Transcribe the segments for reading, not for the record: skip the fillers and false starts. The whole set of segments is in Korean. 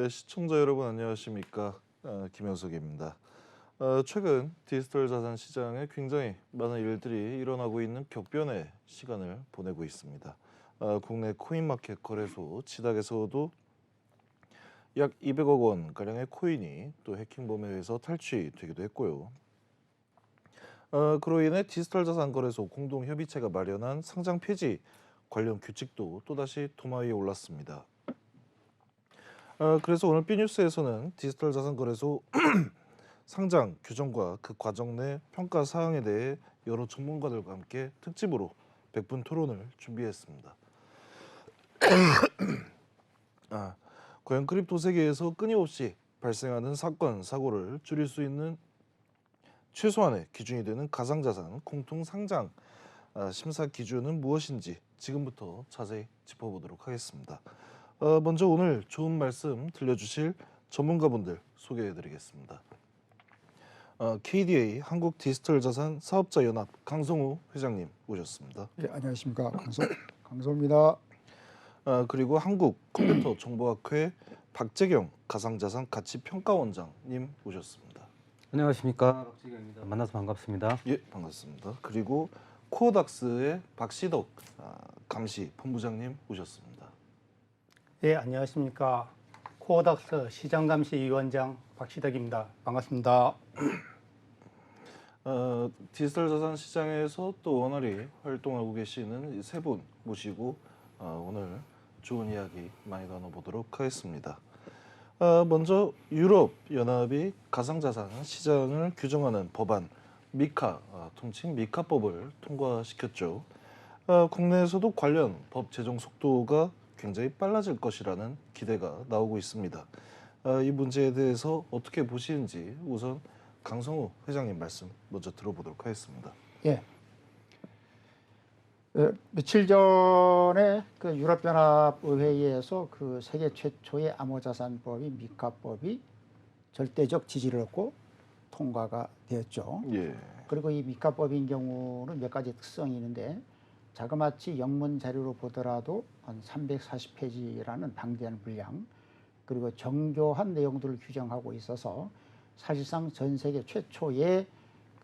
네, 시청자 여러분 안녕하십니까? 김현석입니다. 최근 디지털 자산 시장에 굉장히 많은 일들이 일어나고 있는 격변의 시간을 보내고 있습니다. 국내 코인마켓 거래소 지닥에서도 약 200억 원 가량의 코인이 또 해킹범에 의해서 탈취되기도 했고요. 그로 인해 디지털 자산 거래소 공동협의체가 마련한 상장 폐지 관련 규칙도 또다시 도마 위에 올랐습니다. 그래서 오늘 B뉴스에서는 디지털 자산 거래소 상장 규정과 그 과정 내 평가 사항에 대해 여러 전문가들과 함께 특집으로 100분 토론을 준비했습니다. 과연 크립토 세계에서 끊임없이 발생하는 사건, 사고를 줄일 수 있는 최소한의 기준이 되는 가상자산 공통 상장 심사 기준은 무엇인지 지금부터 자세히 짚어보도록 하겠습니다. 먼저 오늘 좋은 말씀 들려주실 전문가분들 소개해드리겠습니다. KDA 한국 디지털 자산 사업자 연합 강성우 회장님 모셨습니다. 네, 안녕하십니까. 강성우입니다. 그리고 한국 컴퓨터 정보학회 박재경 가상자산 가치평가원장님 모셨습니다. 안녕하십니까. 박재경입니다. 만나서 반갑습니다. 예, 반갑습니다. 그리고 코어닥스의 박시덕 감시 본부장님 모셨습니다. 예, 안녕하십니까. 코어닥스 시장감시위원장 박시덕입니다. 반갑습니다. 디지털 자산 시장에서 또 원활히 활동하고 계시는 세 분 모시고 오늘 좋은 이야기 많이 나눠보도록 하겠습니다. 먼저 유럽 연합이 가상자산 시장을 규정하는 법안 미카, 통칭 미카법을 통과시켰죠. 국내에서도 관련 법 제정 속도가 굉장히 빨라질 것이라는 기대가 나오고 있습니다. 이 문제에 대해서 어떻게 보시는지 우선 강성우 회장님 말씀 먼저 들어보도록 하겠습니다. 예. 며칠 전에 그 유럽연합의회에서 그 세계 최초의 암호자산법인 미카법이 절대적 지지를 얻고 통과가 되었죠. 예. 그리고 이 미카법인 경우는 몇 가지 특성이 있는데 자그마치 영문 자료로 보더라도 한 340페이지라는 방대한 분량, 그리고 정교한 내용들을 규정하고 있어서 사실상 전 세계 최초의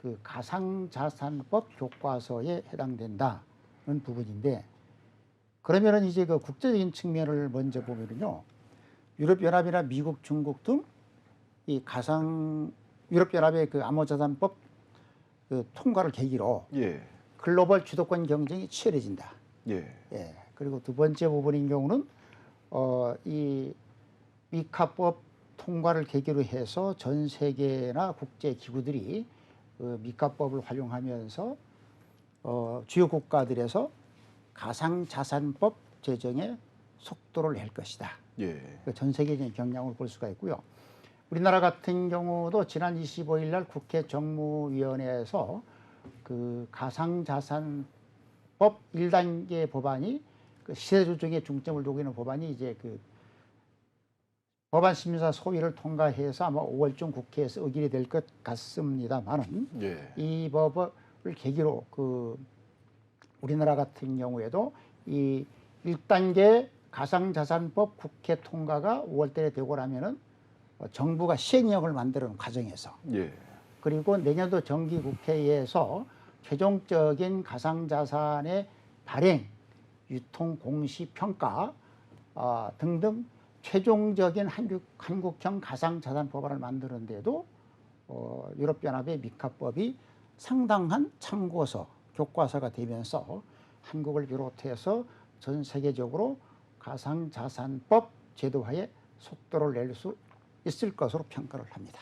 그 가상자산법 교과서에 해당된다는 부분인데, 그러면은 이제 그 국제적인 측면을 먼저 보면은요, 유럽연합이나 미국, 중국 등 이 유럽연합의 그 암호자산법 그 통과를 계기로 예. 글로벌 주도권 경쟁이 치열해진다. 예. 예. 그리고 두 번째 부분인 경우는 이 미카법 통과를 계기로 해서 전 세계나 국제 기구들이 그 미카법을 활용하면서 주요 국가들에서 가상자산법 제정에 속도를 낼 것이다. 예. 전 세계적인 경향을 볼 수가 있고요. 우리나라 같은 경우도 지난 25일 날 국회 정무위원회에서 그 가상자산법 1단계 법안이 그 시세조정에 중점을 두고 있는 법안이 이제 그 법안 심사 소위를 통과해서 아마 5월중 국회에서 의결이 될 것 같습니다만은 예. 이 법을 계기로 그 우리나라 같은 경우에도 이 1단계 가상자산법 국회 통과가 5월달에 되고 나면은 정부가 시행령을 만드는 과정에서 예. 그리고 내년도 정기국회에서 최종적인 가상자산의 발행, 유통, 공시, 평가 등등 최종적인 한국형 가상자산 법안을 만드는데도 유럽연합의 미카법이 상당한 참고서, 교과서가 되면서 한국을 비롯해서 전 세계적으로 가상자산법 제도화에 속도를 낼 수 있을 것으로 평가를 합니다.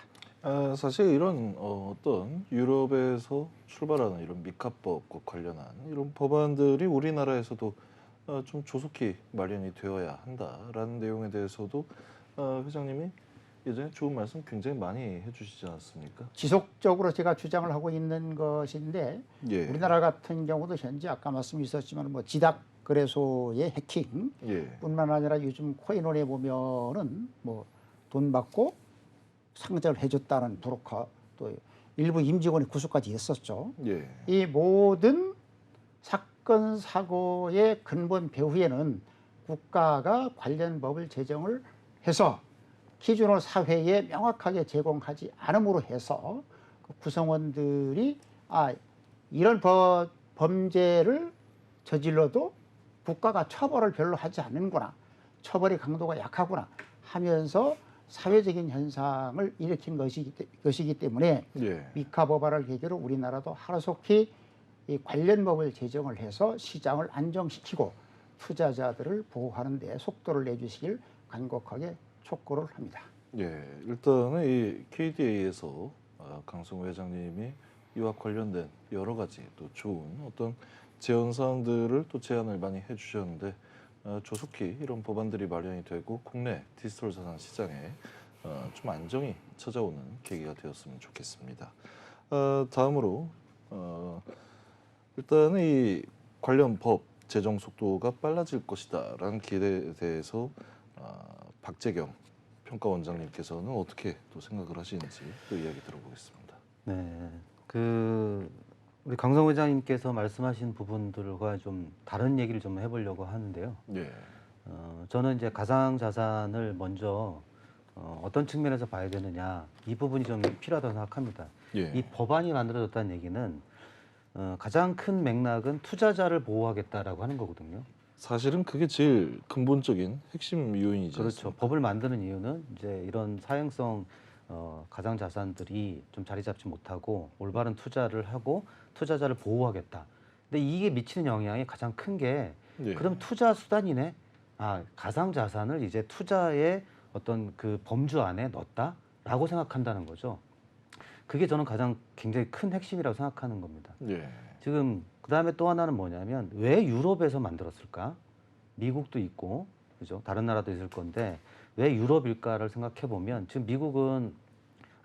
사실 이런 어떤 유럽에서 출발하는 이런 미카법과 관련한 이런 법안들이 우리나라에서도 좀 조속히 마련이 되어야 한다라는 내용에 대해서도 회장님이 예전에 좋은 말씀 굉장히 많이 해주시지 않았습니까? 지속적으로 제가 주장을 하고 있는 것인데 예. 우리나라 같은 경우도 현재 아까 말씀이 있었지만 뭐 지닥 거래소의 해킹 예. 뿐만 아니라 요즘 코인원에 보면은 뭐 돈 받고 상장을 해줬다는 브로커, 또 일부 임직원의 구속까지 했었죠. 예. 이 모든 사건 사고의 근본 배후에는 국가가 관련 법을 제정을 해서 기준을 사회에 명확하게 제공하지 않음으로 해서 그 구성원들이 이런 범죄를 저질러도 국가가 처벌을 별로 하지 않는구나, 처벌의 강도가 약하구나 하면서 사회적인 현상을 일으킨 것이기 때문에 예. 미카 법안을 계기로 우리나라도 하루속히 이 관련 법을 제정을 해서 시장을 안정시키고 투자자들을 보호하는 데 속도를 내주시길 간곡하게 촉구를 합니다. 예, 일단은 이 KDA에서 강성호 회장님이 이와 관련된 여러 가지 또 좋은 어떤 제안 사항들을 또 제안을 많이 해주셨는데 조속히 이런 법안들이 마련이 되고 국내 디지털 자산 시장에 좀 안정이 찾아오는 계기가 되었으면 좋겠습니다. 다음으로 일단은 이 관련 법 제정 속도가 빨라질 것이다라는 기대에 대해서 박재경 평가원장님께서는 어떻게 또 생각을 하시는지 또 이야기 들어보겠습니다. 네, 우리 강성 회장님께서 말씀하신 부분들과 좀 다른 얘기를 좀 해보려고 하는데요. 예, 저는 이제 가상 자산을 먼저 어떤 측면에서 봐야 되느냐, 이 부분이 좀 필요하다고 생각합니다. 예, 이 법안이 만들어졌다는 얘기는 가장 큰 맥락은 투자자를 보호하겠다라고 하는 거거든요. 사실은 그게 제일 근본적인 핵심 요인이지 그렇죠. 않습니까? 법을 만드는 이유는 이제 이런 사행성 가상 자산들이 좀 자리 잡지 못하고 올바른 투자를 하고 투자자를 보호하겠다. 근데 이게 미치는 영향이 가장 큰 게 예, 그럼 투자 수단이네. 가상 자산을 이제 투자의 어떤 그 범주 안에 넣었다라고 생각한다는 거죠. 그게 저는 가장 굉장히 큰 핵심이라고 생각하는 겁니다. 예, 지금 그다음에 또 하나는 뭐냐면 왜 유럽에서 만들었을까? 미국도 있고 그죠? 다른 나라도 있을 건데 왜 유럽일까를 생각해 보면 지금 미국은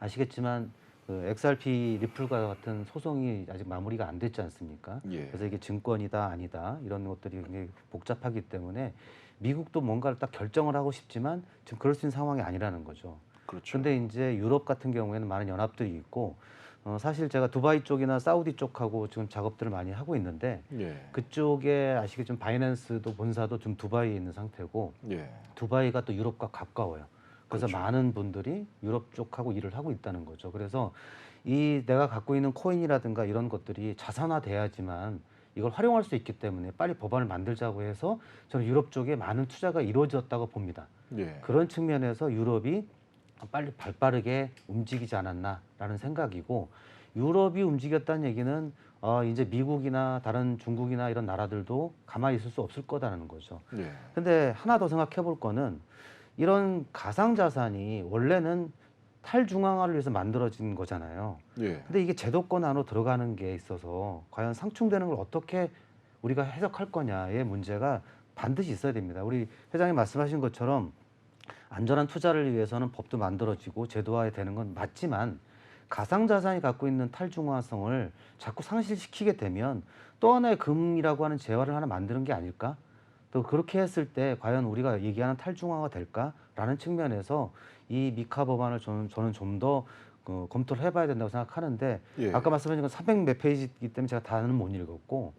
아시겠지만 그 XRP 리플과 같은 소송이 아직 마무리가 안 됐지 않습니까? 예, 그래서 이게 증권이다 아니다 이런 것들이 굉장히 복잡하기 때문에 미국도 뭔가를 딱 결정을 하고 싶지만 지금 그럴 수 있는 상황이 아니라는 거죠. 그렇죠. 근데 이제 유럽 같은 경우에는 많은 연합들이 있고 사실 제가 두바이 쪽이나 사우디 쪽하고 지금 작업들을 많이 하고 있는데 예, 그쪽에 아시겠지만 바이낸스도 본사도 좀 두바이에 있는 상태고 예, 두바이가 또 유럽과 가까워요. 그래서 그렇죠. 많은 분들이 유럽 쪽하고 일을 하고 있다는 거죠. 그래서 이 내가 갖고 있는 코인이라든가 이런 것들이 자산화돼야지만 이걸 활용할 수 있기 때문에 빨리 법안을 만들자고 해서 저는 유럽 쪽에 많은 투자가 이루어졌다고 봅니다. 예, 그런 측면에서 유럽이 빨리 발빠르게 움직이지 않았나라는 생각이고 유럽이 움직였다는 얘기는 이제 미국이나 다른 중국이나 이런 나라들도 가만히 있을 수 없을 거다라는 거죠. 예, 근데 하나 더 생각해 볼 거는 이런 가상자산이 원래는 탈중앙화를 위해서 만들어진 거잖아요. 예, 근데 이게 제도권 안으로 들어가는 게 있어서 과연 상충되는 걸 어떻게 우리가 해석할 거냐의 문제가 반드시 있어야 됩니다. 우리 회장님 말씀하신 것처럼 안전한 투자를 위해서는 법도 만들어지고 제도화에 되는 건 맞지만 가상자산이 갖고 있는 탈중앙성을 자꾸 상실시키게 되면 또 하나의 금이라고 하는 재화를 하나 만드는 게 아닐까? 또 그렇게 했을 때 과연 우리가 얘기하는 탈중앙화가 될까라는 측면에서 이 미카 법안을 저는 좀 더 검토를 해봐야 된다고 생각하는데 예, 아까 말씀하신 건 400 몇 페이지이기 때문에 제가 다는 못 읽었고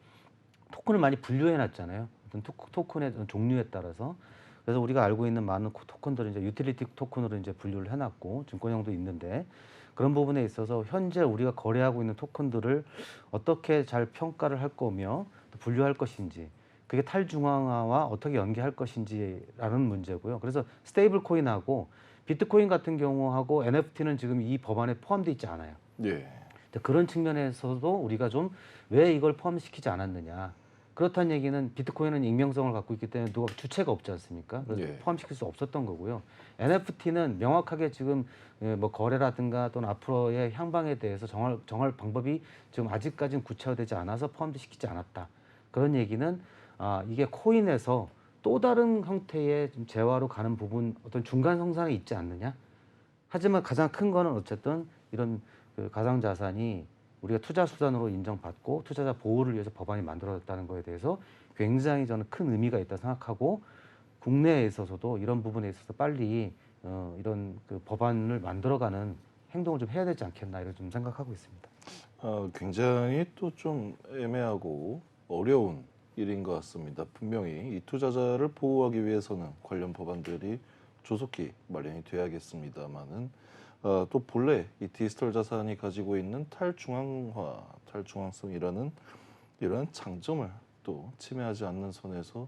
토큰을 많이 분류해놨잖아요. 어떤 토큰의 종류에 따라서. 그래서 우리가 알고 있는 많은 토큰들은 이제 유틸리티 토큰으로 이제 분류를 해놨고 증권형도 있는데 그런 부분에 있어서 현재 우리가 거래하고 있는 토큰들을 어떻게 잘 평가를 할 거며 또 분류할 것인지 그게 탈중앙화와 어떻게 연계할 것인지라는 문제고요. 그래서 스테이블 코인하고 비트코인 같은 경우하고 NFT는 지금 이 법안에 포함되어 있지 않아요. 예, 그런 측면에서도 우리가 좀 왜 이걸 포함시키지 않았느냐. 그렇다는 얘기는 비트코인은 익명성을 갖고 있기 때문에 누가 주체가 없지 않습니까? 그래서 예. 포함시킬 수 없었던 거고요. NFT는 명확하게 지금 뭐 거래라든가 또는 앞으로의 향방에 대해서 정할 방법이 지금 아직까지는 구체화되지 않아서 포함시키지 않았다. 그런 얘기는 이게 코인에서 또 다른 형태의 좀 재화로 가는 부분 어떤 중간 성상이 있지 않느냐. 하지만 가장 큰 거는 어쨌든 이런 그 가상 자산이 우리가 투자 수단으로 인정받고 투자자 보호를 위해서 법안이 만들어졌다는 거에 대해서 굉장히 저는 큰 의미가 있다 생각하고 국내에 있어서도 이런 부분에 있어서 빨리 이런 그 법안을 만들어가는 행동을 좀 해야 되지 않겠나 이런 좀 생각하고 있습니다. 굉장히 또 좀 애매하고 어려운 일인 것 같습니다. 분명히 이 투자자를 보호하기 위해서는 관련 법안들이 조속히 마련이 돼야겠습니다만은 또 본래 이 디지털 자산이 가지고 있는 탈중앙화, 탈중앙성이라는 이러한 장점을 또 침해하지 않는 선에서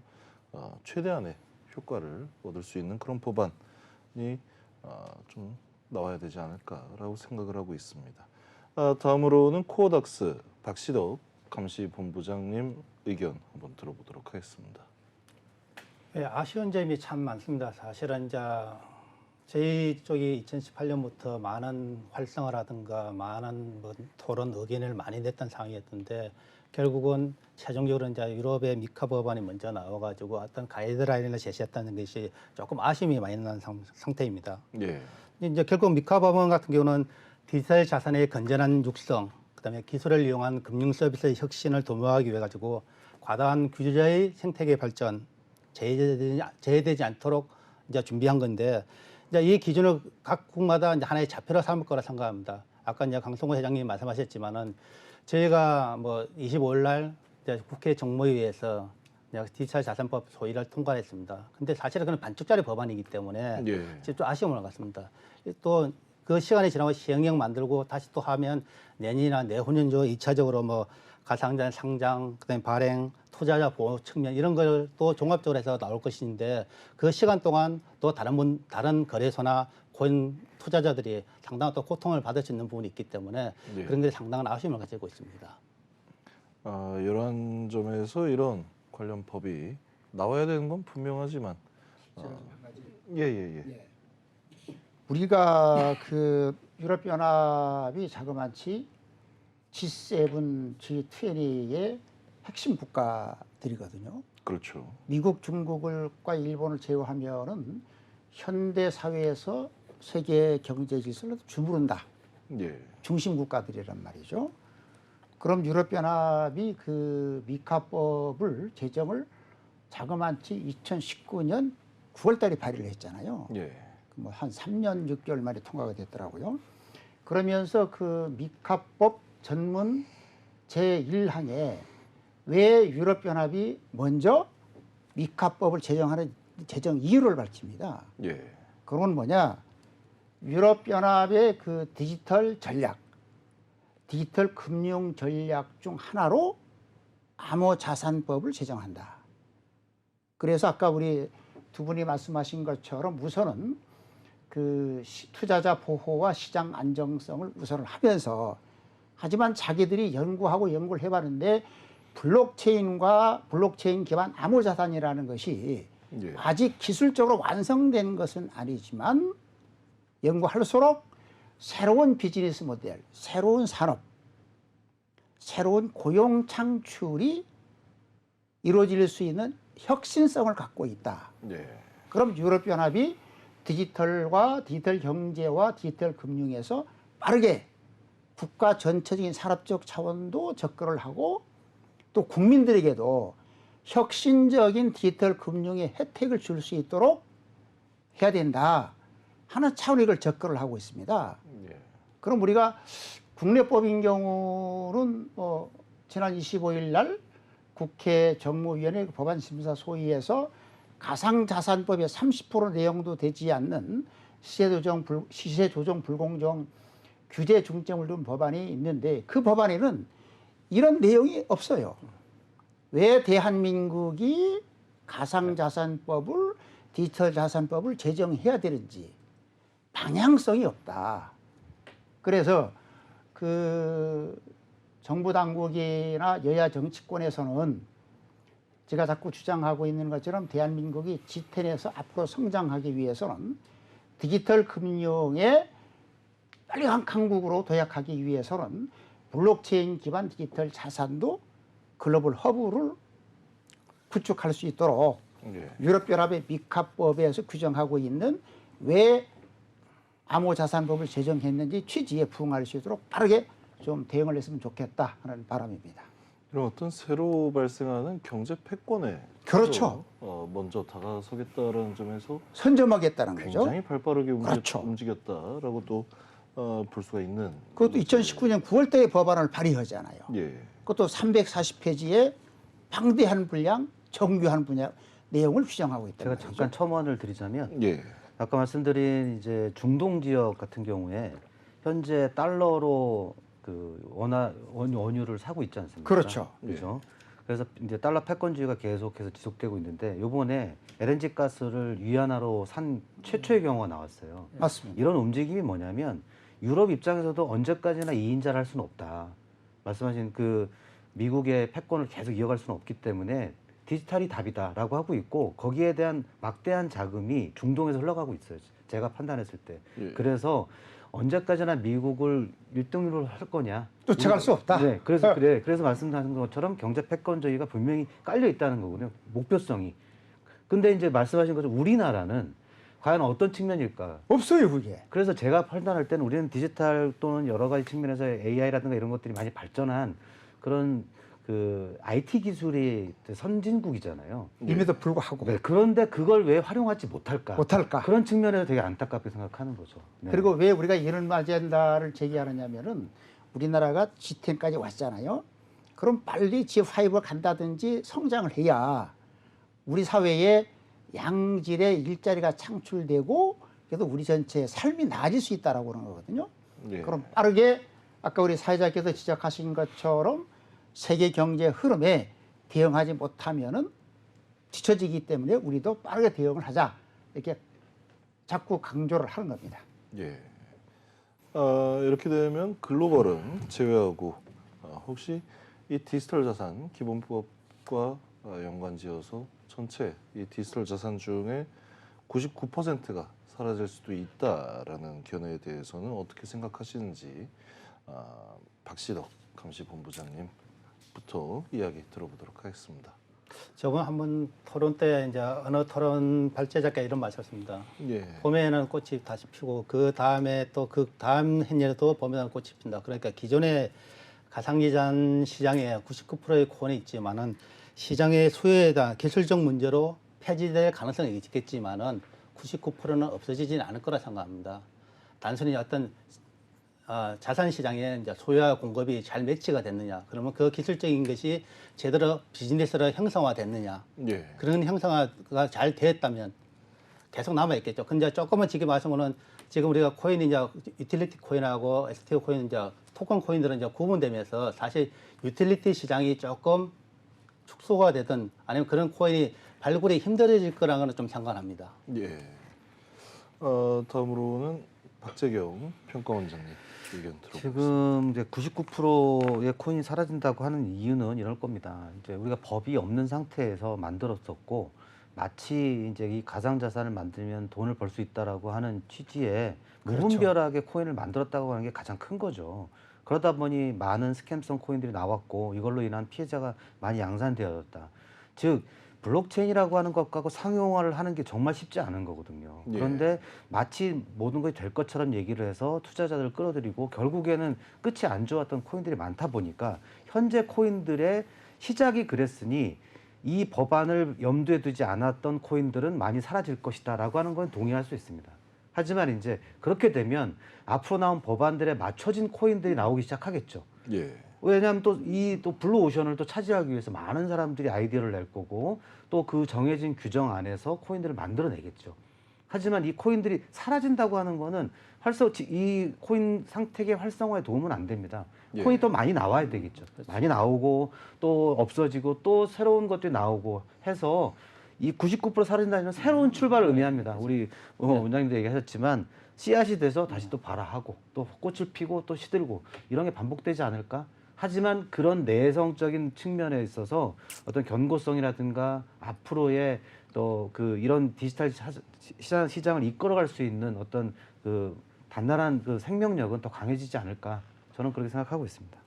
최대한의 효과를 얻을 수 있는 그런 법안이 좀 나와야 되지 않을까라고 생각을 하고 있습니다. 다음으로는 코어닥스 박시덕 감시본부장님 의견 한번 들어보도록 하겠습니다. 예, 아쉬운 점이 참 많습니다. 사실은 이제 저희 쪽이 2018년부터 많은 활성화라든가 많은 뭐 토론 의견을 많이 냈던 상황이었는데 결국은 최종적으로 이제 유럽의 미카 법안이 먼저 나와가지고 어떤 가이드라인을 제시했다는 것이 조금 아쉬움이 많이 나는 상태입니다. 예. 이제 결국 미카 법안 같은 경우는 디지털 자산의 건전한 육성, 그다음에 기술을 이용한 금융 서비스의 혁신을 도모하기 위해 가지고 과다한 규제의 생태계 발전, 제외되지 않도록 이제 준비한 건데 이제 이 기준을 각국마다 이제 하나의 좌표로 삼을 거라 생각합니다. 아까 이제 강성호 회장님이 말씀하셨지만은 저희가 뭐 25일 날 이제 국회 정무위에서 디지털 자산법 소위를 통과했습니다. 근데 사실은 그건 반쪽짜리 법안이기 때문에 예. 좀 아쉬움을 갖습니다. 또 그 시간이 지나고 시행령 만들고 다시 또 하면 내년이나 내후년도 2차적으로 뭐 가상자산 상장, 그다음에 발행, 투자자 보호 측면 이런 걸 또 종합적으로 해서 나올 것인데 그 시간 동안 또 다른 거래소나 고인 투자자들이 상당한 또 고통을 받을 수 있는 부분이 있기 때문에 예. 그런 게 상당한 아쉬움을 가지고 있습니다. 이러한 점에서 이런 관련 법이 나와야 되는 건 분명하지만 예. 우리가 그 유럽연합이 자그마치 G7, G20의 핵심 국가들이거든요. 그렇죠. 미국, 중국과 일본을 제외하면은 현대 사회에서 세계 경제 질서를 주무른다. 예. 중심 국가들이란 말이죠. 그럼 유럽연합이 그 미카법을 제정을 자그마치 2019년 9월달에 발의를 했잖아요. 예. 뭐 한 3년 6개월 만에 통과가 됐더라고요. 그러면서 그 미카법 전문 제1항에 왜 유럽연합이 먼저 미카법을 제정하는 제정 이유를 밝힙니다. 예. 그건 뭐냐? 유럽연합의 그 디지털 전략, 디지털 금융 전략 중 하나로 암호자산법을 제정한다. 그래서 아까 우리 두 분이 말씀하신 것처럼 우선은 그 투자자 보호와 시장 안정성을 우선을 하면서 하지만 자기들이 연구를 해봤는데 블록체인 기반 암호자산이라는 것이 예. 아직 기술적으로 완성된 것은 아니지만 연구할수록 새로운 비즈니스 모델, 새로운 산업, 새로운 고용 창출이 이루어질 수 있는 혁신성을 갖고 있다. 예. 그럼 유럽연합이 디지털과 디지털 경제와 디지털 금융에서 빠르게 국가 전체적인 산업적 차원도 접근을 하고 또 국민들에게도 혁신적인 디지털 금융의 혜택을 줄 수 있도록 해야 된다 하는 차원의 이걸 접근을 하고 있습니다. 예. 그럼 우리가 국내법인 경우는 지난 25일 날 국회 정무위원회 법안 심사 소위에서 가상자산법의 30% 내용도 되지 않는 시세조정 불공정 규제 중점을 둔 법안이 있는데 그 법안에는 이런 내용이 없어요. 왜 대한민국이 가상자산법을 디지털 자산법을 제정해야 되는지 방향성이 없다. 그래서 그 정부 당국이나 여야 정치권에서는 제가 자꾸 주장하고 있는 것처럼 대한민국이 G10에서 앞으로 성장하기 위해서는 디지털 금융의 빨리 강국으로 도약하기 위해서는 블록체인 기반 디지털 자산도 글로벌 허브를 구축할 수 있도록 예. 유럽연합의 미카법에서 규정하고 있는 왜 암호자산법을 제정했는지 취지에 부응할 수 있도록 빠르게 좀 대응을 했으면 좋겠다 하는 바람입니다. 이런 어떤 새로 발생하는 경제 패권에 그렇죠. 먼저 다가서겠다라는 점에서 선점하겠다는 거죠. 굉장히 발빠르게 그렇죠. 움직였다라고 또 볼 수가 있는. 그것도 2019년 9월 달에 법안을 발의하잖아요. 예. 그것도 340페이지에 방대한 분량, 정교한 분야 내용을 규정하고 있다. 제가 잠깐 첨언을 드리자면 예. 아까 말씀드린 이제 중동 지역 같은 경우에 현재 달러로 그 원유를 사고 있지 않습니까? 그렇죠. 그렇죠. 그래서 이제 달러 패권주의가 계속해서 지속되고 있는데 요번에 LNG 가스를 위안화로 산 최초의 경우가 나왔어요. 맞습니다. 이런 움직임이 뭐냐면 유럽 입장에서도 언제까지나 2인자를 할 수는 없다. 말씀하신 그 미국의 패권을 계속 이어갈 수는 없기 때문에 디지털이 답이다라고 하고 있고 거기에 대한 막대한 자금이 중동에서 흘러가고 있어요. 제가 판단했을 때. 예. 그래서 언제까지나 미국을 1등으로 할 거냐? 쫓아갈 수 없다. 네, 그래서 말씀하신 것처럼 경제 패권주의가 분명히 깔려 있다는 거군요. 목표성이. 근데 이제 말씀하신 것처럼 우리나라는 과연 어떤 측면일까? 없어요, 그게. 그래서 제가 판단할 때는 우리는 디지털 또는 여러 가지 측면에서 AI라든가 이런 것들이 많이 발전한 그런 그 IT 기술이 선진국이잖아요. 임에도 불구하고 네, 그런데 그걸 왜 활용하지 못할까? 못할까? 그런 측면에서 되게 안타깝게 생각하는 거죠. 네. 그리고 왜 우리가 이런 아젠다를 제기하느냐면은 우리나라가 G10까지 왔잖아요. 그럼 빨리 G5를 간다든지 성장을 해야 우리 사회에 양질의 일자리가 창출되고 그래서 우리 전체의 삶이 나아질 수 있다라고 그러는 거거든요. 예. 그럼 빠르게 아까 우리 사회자께서 지적하신 것처럼 세계 경제 흐름에 대응하지 못하면은 뒤처지기 때문에 우리도 빠르게 대응을 하자 이렇게 자꾸 강조를 하는 겁니다. 예. 이렇게 되면 글로벌은 제외하고 혹시 이 디지털 자산 기본법과 연관지어서 전체 이 디지털 자산 중에 99%가 사라질 수도 있다라는 견해에 대해서는 어떻게 생각하시는지 박시덕 감시본부장님부터 이야기 들어보도록 하겠습니다. 저번 한번 토론 때 이제 어느 토론 발제자께 이런 말씀하셨습니다. 예. 봄에는 꽃이 다시 피고 그 다음에 또 그 다음 해년에도 봄에는 꽃이 핀다. 그러니까 기존의 가상기반 시장에 99%의 코원이 있지만은 시장의 수요에 대한 기술적 문제로 폐지될 가능성이 있겠지만은 99%는 없어지지는 않을 거라 생각합니다. 단순히 어떤 자산 시장에 이제 소유와 공급이 잘 매치가 됐느냐, 그러면 그 기술적인 것이 제대로 비즈니스로 형성화됐느냐, 예. 그런 형성화가 잘 됐다면 계속 남아 있겠죠. 근데 조금은 지금 말씀은 지금 우리가 코인이 이제 유틸리티 코인하고 STO 코인 이제 토큰 코인들은 이제 구분되면서 사실 유틸리티 시장이 조금 축소가 되든 아니면 그런 코인이 발굴이 힘들어질 거랑은 좀 상관합니다. 예. 다음으로는 박재경 평가원장님 의견 들어보겠습니다. 지금 이제 99%의 코인이 사라진다고 하는 이유는 이럴 겁니다. 이제 우리가 법이 없는 상태에서 만들었었고 마치 이제 이 가상 자산을 만들면 돈을 벌 수 있다라고 하는 취지에 무분별하게 코인을 만들었다고 하는 게 가장 큰 거죠. 그러다 보니 많은 스캠성 코인들이 나왔고 이걸로 인한 피해자가 많이 양산되었다. 즉 블록체인이라고 하는 것하고 상용화를 하는 게 정말 쉽지 않은 거거든요. 예. 그런데 마치 모든 것이 될 것처럼 얘기를 해서 투자자들을 끌어들이고 결국에는 끝이 안 좋았던 코인들이 많다 보니까 현재 코인들의 시작이 그랬으니 이 법안을 염두에 두지 않았던 코인들은 많이 사라질 것이다라고 하는 건 동의할 수 있습니다. 하지만 이제 그렇게 되면 앞으로 나온 법안들에 맞춰진 코인들이 나오기 시작하겠죠. 예. 왜냐하면 또 블루 오션을 또 차지하기 위해서 많은 사람들이 아이디어를 낼 거고 또 그 정해진 규정 안에서 코인들을 만들어내겠죠. 하지만 이 코인들이 사라진다고 하는 거는 이 코인 생태계 활성화에 도움은 안 됩니다. 예. 코인이 또 많이 나와야 되겠죠. 많이 나오고 또 없어지고 또 새로운 것들이 나오고 해서 이 99% 사라진다는 새로운 출발을 의미합니다. 우리 원장님도 얘기하셨지만 씨앗이 돼서 다시 또 발화하고 또 꽃을 피고 또 시들고 이런 게 반복되지 않을까? 하지만 그런 내성적인 측면에 있어서 어떤 견고성이라든가 앞으로의 또 그 이런 디지털 시장을 이끌어갈 수 있는 어떤 그 단단한 그 생명력은 더 강해지지 않을까? 저는 그렇게 생각하고 있습니다.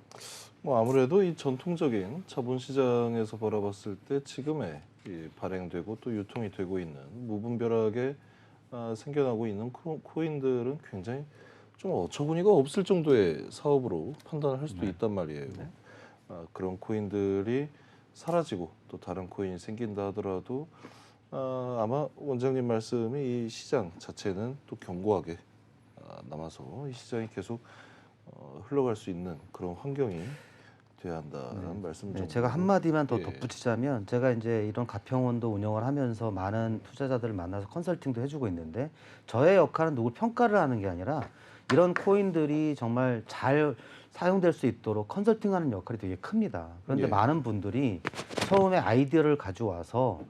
뭐 아무래도 이 전통적인 자본시장에서 바라봤을 때 지금의 이 발행되고 또 유통이 되고 있는 무분별하게 생겨나고 있는 코인들은 굉장히 좀 어처구니가 없을 정도의 사업으로 판단을 할 수도 있단 말이에요. 그런 코인들이 사라지고 또 다른 코인이 생긴다 하더라도 아마 원장님 말씀이 이 시장 자체는 또 견고하게 남아서 이 시장이 계속 흘러갈 수 있는 그런 환경이 돼야 한다는 말씀 좀. 제가 한마디만 더 예. 덧붙이자면 제가 이제 이런 가평원도 운영을 하면서 많은 투자자들을 만나서 컨설팅도 해주고 있는데 저의 역할은 누굴 평가를 하는 게 아니라 이런 코인들이 정말 잘 사용될 수 있도록 컨설팅하는 역할이 되게 큽니다. 그런데 예. 많은 분들이 처음에 아이디어를 가져와서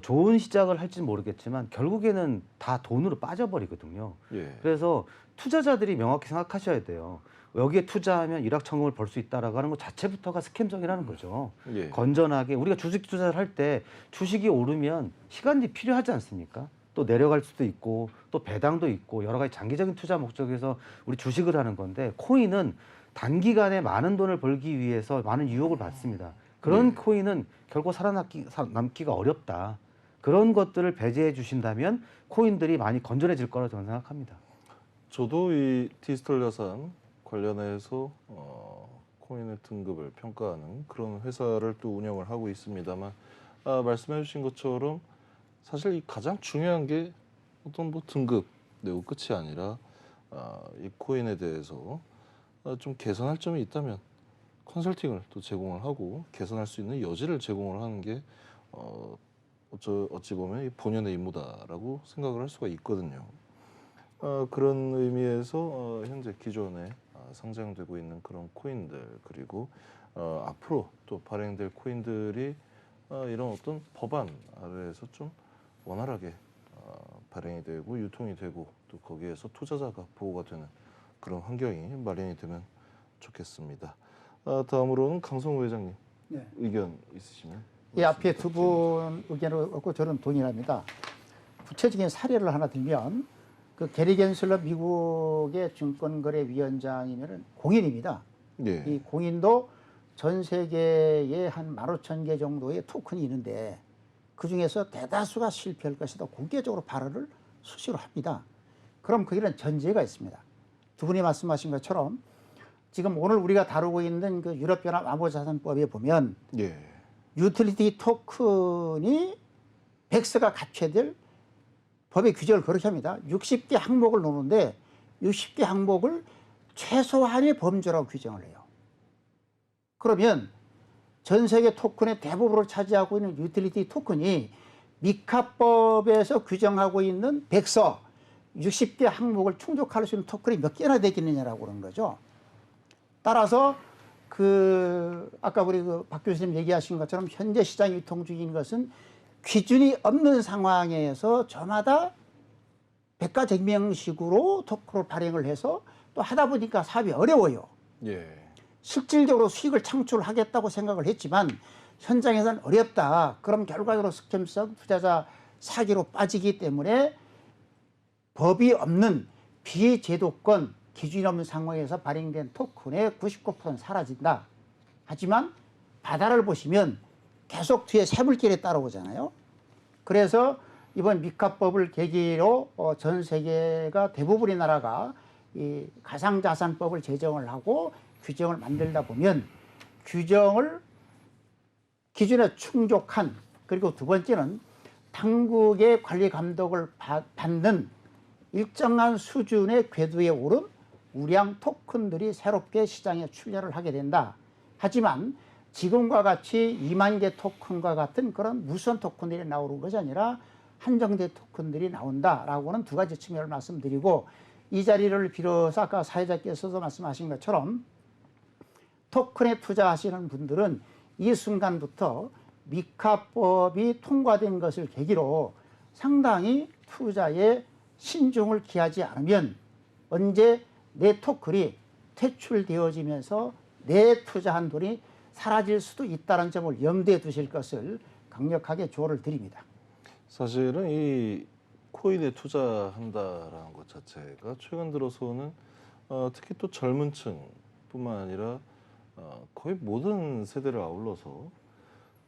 좋은 시작을 할지는 모르겠지만 결국에는 다 돈으로 빠져버리거든요. 예. 그래서 투자자들이 명확히 생각하셔야 돼요. 여기에 투자하면 일확천금을 벌 수 있다라고 하는 것 자체부터가 스캠성이라는 거죠. 예. 건전하게 우리가 주식 투자를 할 때 주식이 오르면 시간이 필요하지 않습니까? 또 내려갈 수도 있고 또 배당도 있고 여러 가지 장기적인 투자 목적에서 우리 주식을 하는 건데 코인은 단기간에 많은 돈을 벌기 위해서 많은 유혹을 받습니다. 그런 코인은 결국 살아남기가 어렵다. 그런 것들을 배제해 주신다면 코인들이 많이 건전해질 거라고 저는 생각합니다. 저도 이 디지털 자산 관련해서 코인의 등급을 평가하는 그런 회사를 또 운영을 하고 있습니다만 말씀해주신 것처럼 사실 이 가장 중요한 게 어떤 뭐 등급 내고 끝이 아니라 이 코인에 대해서 좀 개선할 점이 있다면 컨설팅을 또 제공을 하고 개선할 수 있는 여지를 제공을 하는 게 어찌 보면 이 본연의 임무다라고 생각을 할 수가 있거든요. 그런 의미에서 현재 기존에 상장되고 있는 그런 코인들 그리고 앞으로 또 발행될 코인들이 이런 어떤 법안 아래에서 좀 원활하게 발행이 되고 유통이 되고 또 거기에서 투자자가 보호가 되는 그런 환경이 마련이 되면 좋겠습니다. 다음으로는 강성우 회장님 네. 의견 있으시면. 이 앞에 두 분 의견을 얻고 저는 동일합니다. 구체적인 사례를 하나 들면 그 게리 겐슬러 미국의 증권거래위원장이면 공인입니다. 예. 이 공인도 전 세계에 한 15,000개 정도의 토큰이 있는데 그 중에서 대다수가 실패할 것이다. 공개적으로 발언을 수시로 합니다. 그럼 거기는 전제가 있습니다. 두 분이 말씀하신 것처럼 지금 오늘 우리가 다루고 있는 그 유럽연합 암호자산법에 보면 예. 유틸리티 토큰이 백서가 갖춰야 될 법의 규정을 그렇게 합니다. 60개 항목을 놓는데 60개 항목을 최소한의 범죄라고 규정을 해요. 그러면 전 세계 토큰의 대부분을 차지하고 있는 유틸리티 토큰이 미카법에서 규정하고 있는 백서 60개 항목을 충족할 수 있는 토큰이 몇 개나 되겠느냐라고 그러는 거죠. 따라서 아까 우리 박 교수님 얘기하신 것처럼 현재 시장 유통 중인 것은 기준이 없는 상황에서 저마다 백과쟁명식으로 토큰을 발행을 해서 또 하다 보니까 사업이 어려워요. 예. 실질적으로 수익을 창출하겠다고 생각을 했지만 현장에서는 어렵다. 그럼 결과적으로 스캠성 투자자 사기로 빠지기 때문에 법이 없는 비제도권 기준이 없는 상황에서 발행된 토큰의 99%는 사라진다. 하지만 바다를 보시면 계속 뒤에 샘물길에 따라오잖아요. 그래서 이번 미카법을 계기로 전 세계가 대부분의 나라가 이 가상자산법을 제정을 하고 규정을 만들다 보면 규정을 기준에 충족한 그리고 두 번째는 당국의 관리 감독을 받는 일정한 수준의 궤도에 오른 우량 토큰들이 새롭게 시장에 출현을 하게 된다. 하지만 지금과 같이 2만 개 토큰과 같은 그런 무선 토큰들이 나오는 것이 아니라 한정된 토큰들이 나온다라고는 두 가지 측면을 말씀드리고 이 자리를 빌어서 아까 사회자께서도 말씀하신 것처럼 토큰에 투자하시는 분들은 이 순간부터 미카법이 통과된 것을 계기로 상당히 투자에 신중을 기하지 않으면 언제 내 토큰이 퇴출되어지면서 내 투자한 돈이 사라질 수도 있다는 점을 염두에 두실 것을 강력하게 조언을 드립니다. 사실은 이 코인에 투자한다라는 것 자체가 최근 들어서는 특히 또 젊은 층뿐만 아니라 거의 모든 세대를 아울러서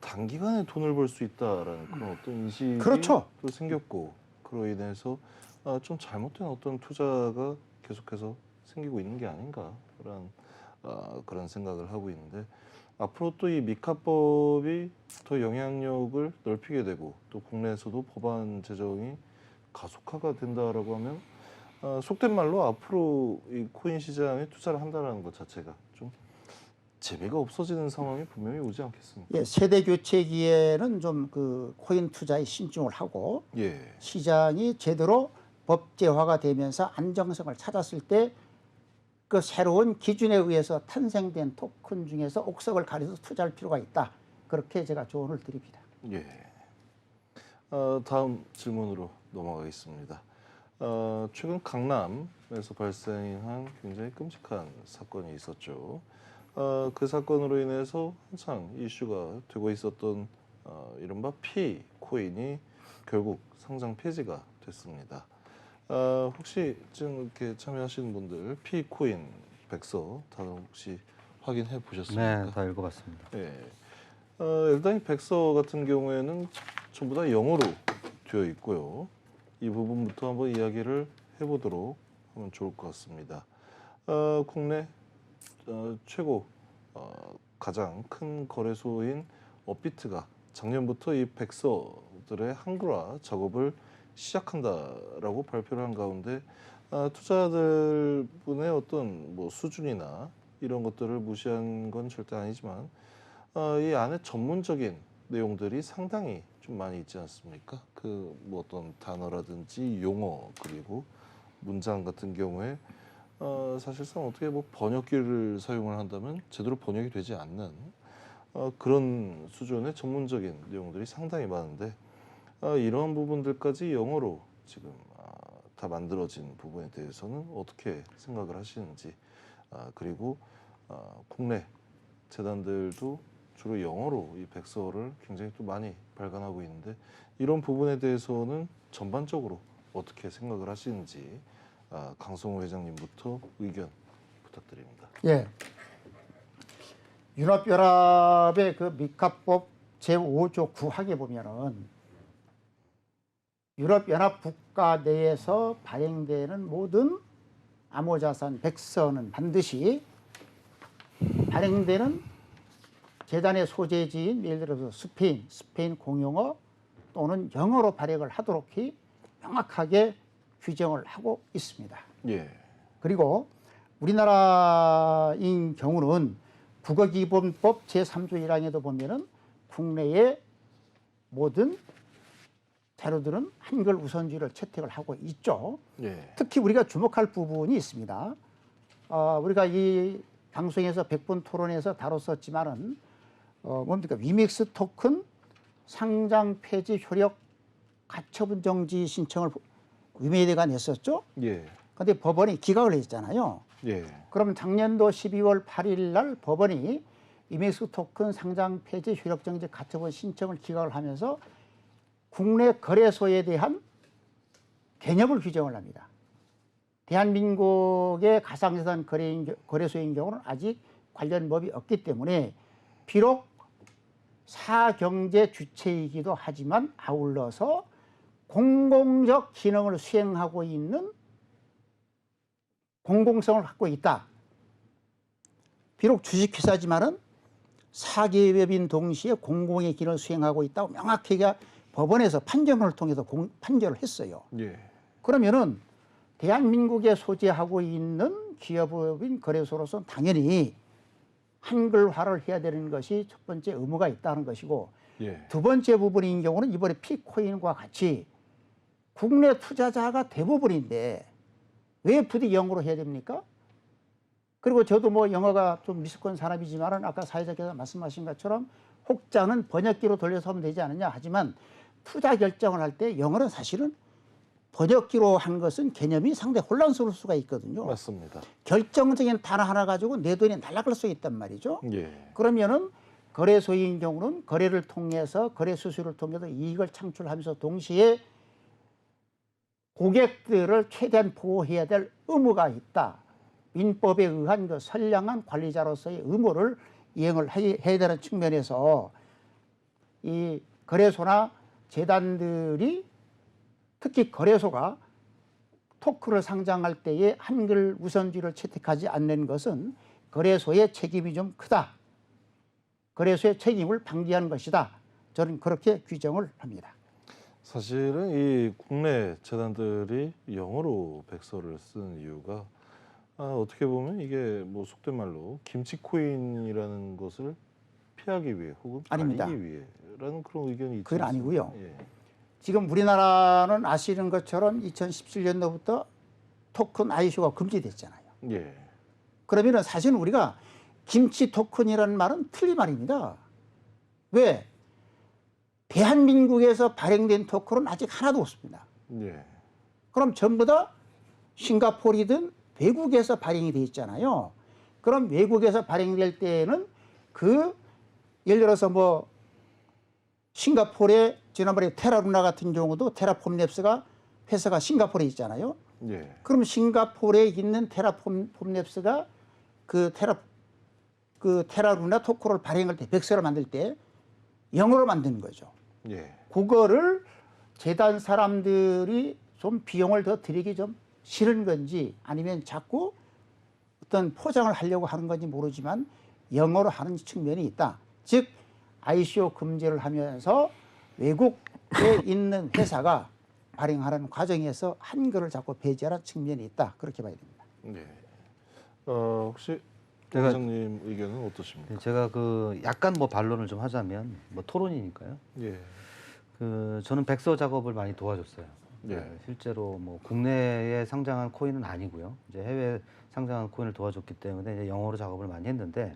단기간에 돈을 벌 수 있다라는 그런 어떤 인식이 그렇죠. 또 생겼고 그로 인해서 좀 잘못된 어떤 투자가 계속해서 생기고 있는 게 아닌가라는 그런 생각을 하고 있는데 앞으로 또 이 미카법이 더 영향력을 넓히게 되고 또 국내에서도 법안 제정이 가속화가 된다라고 하면 속된 말로 앞으로 이 코인 시장에 투자를 한다라는 것 자체가 좀 재미가 없어지는 상황이 분명히 오지 않겠습니까? 예, 세대 교체기에는 좀 그 코인 투자에 신중을 하고 예, 시장이 제대로 법제화가 되면서 안정성을 찾았을 때 그 새로운 기준에 의해서 탄생된 토큰 중에서 옥석을 가려서 투자할 필요가 있다. 그렇게 제가 조언을 드립니다. 예. 다음 질문으로 넘어가겠습니다. 최근 강남에서 발생한 굉장히 끔찍한 사건이 있었죠. 그 사건으로 인해서 한창 이슈가 되고 있었던 이른바 피 코인이 결국 상장 폐지가 됐습니다. 혹시 지금 이렇게 참여하시는 분들 피 코인 백서 다 혹시 확인해 보셨습니까? 네, 다 읽어봤습니다. 예. 일단 이 백서 같은 경우에는 전부 다 영어로 되어 있고요. 이 부분부터 한번 이야기를 해보도록 하면 좋을 것 같습니다. 국내 최고 가장 큰 거래소인 업비트가 작년부터 이 백서들의 한글화 작업을 시작한다라고 발표를 한 가운데 투자자들 분의 어떤 뭐 수준이나 이런 것들을 무시한 건 절대 아니지만 이 안에 전문적인 내용들이 상당히 좀 많이 있지 않습니까? 그 뭐 어떤 단어라든지 용어 그리고 문장 같은 경우에 사실상 어떻게 뭐 번역기를 사용을 한다면 제대로 번역이 되지 않는 그런 수준의 전문적인 내용들이 상당히 많은데 이러한 부분들까지 영어로 지금 다 만들어진 부분에 대해서는 어떻게 생각을 하시는지 그리고 국내 재단들도 주로 영어로 이 백서를 굉장히 또 많이 발간하고 있는데 이런 부분에 대해서는 전반적으로 어떻게 생각을 하시는지 강성호 회장님부터 의견 부탁드립니다. 예. 융합연합의 그 미카법 제5조 9항에 보면은 유럽연합 국가 내에서 발행되는 모든 암호자산 백서는 반드시 발행되는 재단의 소재지인 예를 들어서 스페인 공용어 또는 영어로 발행을 하도록 명확하게 규정을 하고 있습니다. 예, 그리고 우리나라인 경우는 국어기본법 제3조 1항에도 보면은 국내의 모든 자료들은 한글 우선주의를 채택을 하고 있죠. 예, 특히 우리가 주목할 부분이 있습니다. 우리가 이 방송에서 100분 토론에서 다뤘었지만은 뭡니까? 위믹스 토큰 상장 폐지 효력 가처분 정지 신청을 위메이드가 냈었죠. 예, 근데 법원이 기각을 했잖아요. 예, 그러면 작년도 12월 8일 날 법원이 위믹스 토큰 상장 폐지 효력 정지 가처분 신청을 기각을 하면서 국내 거래소에 대한 개념을 규정을 합니다. 대한민국의 가상자산 거래소인 경우는 아직 관련 법이 없기 때문에 비록 사경제 주체이기도 하지만 아울러서 공공적 기능을 수행하고 있는 공공성을 갖고 있다. 비록 주식회사지만은 사기업인 동시에 공공의 기능을 수행하고 있다고 명확하게 법원에서 판결문을 통해서 판결을 했어요. 예, 그러면은 대한민국에 소재하고 있는 기업인 거래소로서는 당연히 한글화를 해야 되는 것이 첫 번째 의무가 있다는 것이고 예, 두 번째 부분인 경우는 이번에 피코인과 같이 국내 투자자가 대부분인데 왜 부디 영어로 해야 됩니까? 그리고 저도 뭐 영어가 좀 미숙한 사람이지만은 아까 사회자께서 말씀하신 것처럼 혹자는 번역기로 돌려서 하면 되지 않느냐 하지만 투자 결정을 할 때 영어는 사실은 번역기로 한 것은 개념이 상당히 혼란스러울 수가 있거든요. 맞습니다. 결정적인 단어 하나 가지고 내 돈이 날아갈 수 있단 말이죠. 예, 그러면은 거래소인 경우는 거래를 통해서 거래 수수료를 통해서 이익을 창출하면서 동시에 고객들을 최대한 보호해야 될 의무가 있다. 민법에 의한 그 선량한 관리자로서의 의무를 이행을 해야 되는 측면에서 이 거래소나 재단들이 특히 거래소가 토큰을 상장할 때에 한글 우선주의를 채택하지 않는 것은 거래소의 책임이 좀 크다. 거래소의 책임을 방기하는 것이다. 저는 그렇게 규정을 합니다. 사실은 이 국내 재단들이 영어로 백서를 쓰는 이유가 어떻게 보면 이게 뭐 속된 말로 김치 코인이라는 것을 피하기 위해 혹은 아닙니다. 가리기 위해라는 그런 의견이 있지 그건 않습니까? 아니고요. 예. 지금 우리나라는 아시는 것처럼 2017년도부터 토큰 ICO가 금지됐잖아요. 예. 그러면은 사실은 우리가 김치 토큰이라는 말은 틀린 말입니다. 왜? 대한민국에서 발행된 토큰은 아직 하나도 없습니다. 예. 그럼 전부 다 싱가포르이든 외국에서 발행이 돼 있잖아요. 그럼 외국에서 발행될 때에는 그 예를 들어서 뭐 싱가포르의 지난번에 테라루나 같은 경우도 테라폼랩스가 회사가 싱가포르에 있잖아요. 예. 그럼 싱가포르에 있는 테라폼랩스가 그 테라루나 토큰을 발행할 때 백서를 만들 때 영어로 만드는 거죠. 예. 그거를 재단 사람들이 좀 비용을 더 들이기 좀 싫은 건지 아니면 자꾸 어떤 포장을 하려고 하는 건지 모르지만 영어로 하는 측면이 있다. 즉 ICO 금지를 하면서 외국에 있는 회사가 발행하는 과정에서 한글을 자꾸 배제하는 측면이 있다. 그렇게 봐야 됩니다. 네. 혹시 제가- 부장님 의견은 어떠십니까? 제가 그 약간 뭐 반론을 좀 하자면 뭐 토론이니까요. 예. 그 저는 백서 작업을 많이 도와줬어요. 예. 실제로 뭐 국내에 상장한 코인은 아니고요. 이제 해외 상장한 코인을 도와줬기 때문에 이제 영어로 작업을 많이 했는데